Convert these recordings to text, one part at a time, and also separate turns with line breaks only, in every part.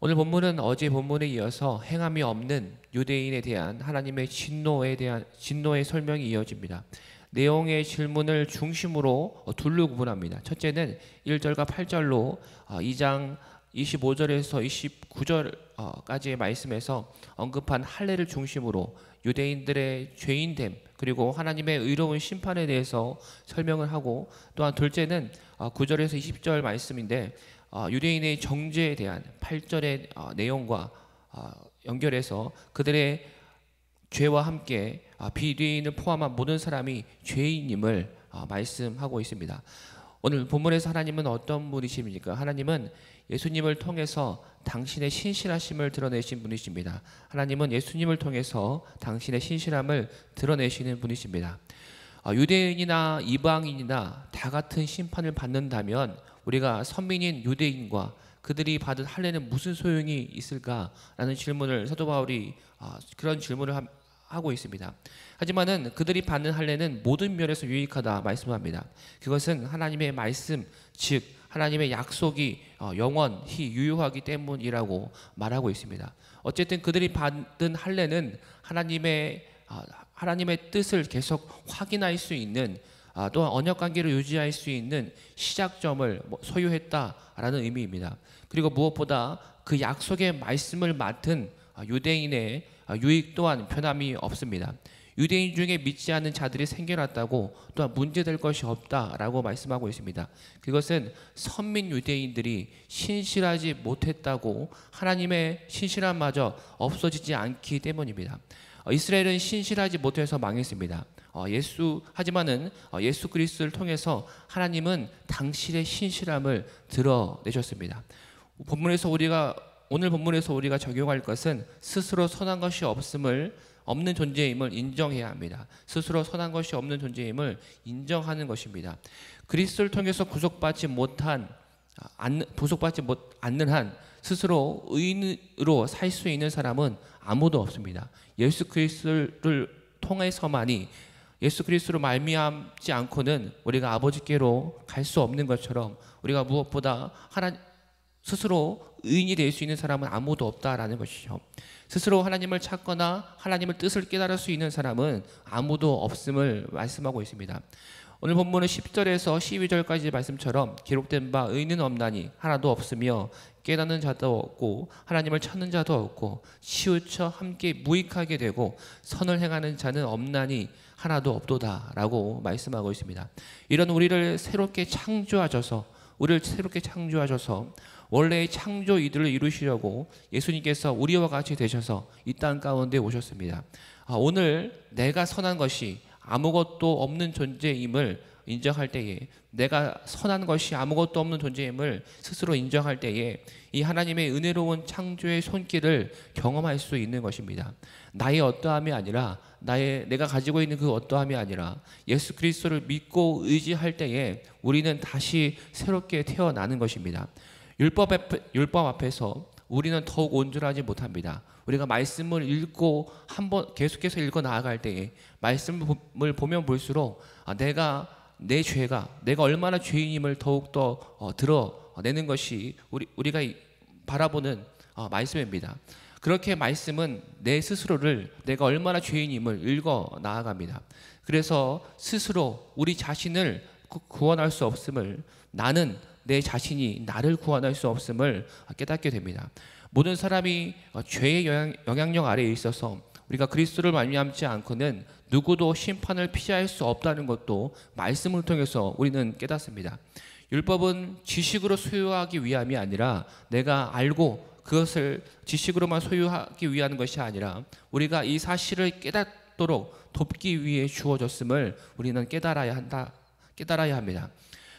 오늘 본문은 어제 본문에 이어서 행함이 없는 유대인에 대한 하나님의 진노의 설명이 이어집니다. 내용의 질문을 중심으로 둘로 구분합니다. 첫째는 1절과 8절로 2장 25절에서 29절까지의 말씀에서 언급한 할례를 중심으로 유대인들의 죄인됨 그리고 하나님의 의로운 심판에 대해서 설명을 하고, 또한 둘째는 9절에서 20절 말씀인데 유대인의 정죄에 대한 8절의 내용과 연결해서 그들의 죄와 함께 비유대인을 포함한 모든 사람이 죄인임을 말씀하고 있습니다. 오늘 본문에서 하나님은 어떤 분이십니까? 하나님은 예수님을 통해서 당신의 신실하심을 드러내신 분이십니다. 하나님은 예수님을 통해서 당신의 신실함을 드러내시는 분이십니다. 유대인이나 이방인이나 다 같은 심판을 받는다면 우리가 선민인 유대인과 그들이 받은 할례는 무슨 소용이 있을까라는 질문을 사도 바울이 그런 질문을 하고 있습니다. 하지만은 그들이 받는 할례는 모든 면에서 유익하다 말씀합니다. 그것은 하나님의 말씀, 즉 하나님의 약속이 영원히 유효하기 때문이라고 말하고 있습니다. 어쨌든 그들이 받은 할례는 하나님의 뜻을 계속 확인할 수 있는, 또한 언약 관계를 유지할 수 있는 시작점을 소유했다라는 의미입니다. 그리고 무엇보다 그 약속의 말씀을 맡은 유대인의 유익 또한 변함이 없습니다. 유대인 중에 믿지 않는 자들이 생겨났다고 또한 문제될 것이 없다라고 말씀하고 있습니다. 그것은 선민 유대인들이 신실하지 못했다고 하나님의 신실함마저 없어지지 않기 때문입니다. 이스라엘은 신실하지 못해서 망했습니다. 하지만은 예수 그리스도를 통해서 하나님은 당신의 신실함을 드러내셨습니다. 오늘 본문에서 우리가 적용할 것은 스스로 선한 것이 없는 존재임을 인정해야 합니다. 스스로 선한 것이 없는 존재임을 인정하는 것입니다. 그리스도를 통해서 구속받지 않는 한 스스로 의인으로 살 수 있는 사람은 아무도 없습니다. 예수 그리스도를 통해서만이, 예수 그리스도로 말미암지 않고는 우리가 아버지께로 갈 수 없는 것처럼, 우리가 무엇보다 스스로 의인이 될 수 있는 사람은 아무도 없다라는 것이죠. 스스로 하나님을 찾거나 하나님의 뜻을 깨달을 수 있는 사람은 아무도 없음을 말씀하고 있습니다. 오늘 본문은 10절에서 12절까지 말씀처럼 기록된 바 의인은 없나니 하나도 없으며 깨닫는 자도 없고 하나님을 찾는 자도 없고 치우쳐 함께 무익하게 되고 선을 행하는 자는 없나니 하나도 없도다 라고 말씀하고 있습니다. 이런 우리를 새롭게 창조하셔서 원래의 창조 이들을 이루시려고 예수님께서 우리와 같이 되셔서 이 땅 가운데 오셨습니다. 오늘 내가 선한 것이 아무것도 없는 존재임을 인정할 때에, 내가 선한 것이 아무것도 없는 존재임을 스스로 인정할 때에 이 하나님의 은혜로운 창조의 손길을 경험할 수 있는 것입니다. 나의 어떠함이 아니라, 내가 가지고 있는 그 어떠함이 아니라 예수 그리스도를 믿고 의지할 때에 우리는 다시 새롭게 태어나는 것입니다. 율법 앞에서 우리는 더욱 온전하지 못합니다. 우리가 말씀을 읽고 한번 계속해서 읽어 나아갈 때에 말씀을 보면 볼수록 내 죄가, 내가 얼마나 죄인임을 더욱더 드러내는 것이 우리가 바라보는 말씀입니다. 그렇게 말씀은 내 스스로를, 내가 얼마나 죄인임을 읽어 나아갑니다. 그래서 스스로 우리 자신을 구원할 수 없음을, 내 자신이 나를 구원할 수 없음을 깨닫게 됩니다. 모든 사람이 죄의 영향력 아래에 있어서 우리가 그리스도를 말미암지 않고는 누구도 심판을 피할 수 없다는 것도 말씀을 통해서 우리는 깨닫습니다. 율법은 지식으로 소유하기 위함이 아니라, 내가 알고 그것을 지식으로만 소유하기 위한 것이 아니라 우리가 이 사실을 깨닫도록 돕기 위해 주어졌음을 우리는 깨달아야 합니다.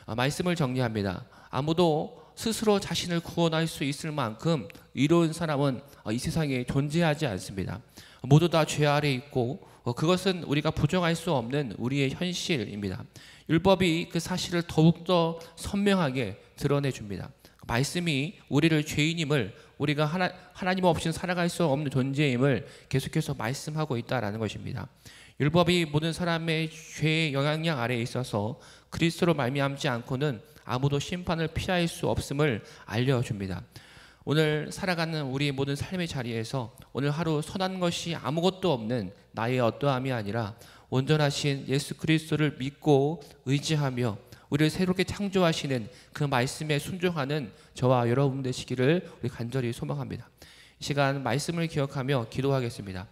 말씀을 정리합니다. 아무도 스스로 자신을 구원할 수 있을 만큼 의로운 사람은 이 세상에 존재하지 않습니다. 모두 다 죄 아래 있고 그것은 우리가 부정할 수 없는 우리의 현실입니다. 율법이 그 사실을 더욱더 선명하게 드러내줍니다. 말씀이 우리를 죄인임을, 우리가 하나님 없이는 살아갈 수 없는 존재임을 계속해서 말씀하고 있다는 것입니다. 율법이 모든 사람의 죄의 영향력 아래에 있어서 그리스도로 말미암지 않고는 아무도 심판을 피할 수 없음을 알려줍니다. 오늘 살아가는 우리 모든 삶의 자리에서 오늘 하루 선한 것이 아무것도 없는 나의 어떠함이 아니라 온전하신 예수 그리스도를 믿고 의지하며 우리를 새롭게 창조하시는 그 말씀에 순종하는 저와 여러분 되시기를 우리 간절히 소망합니다. 이 시간 말씀을 기억하며 기도하겠습니다.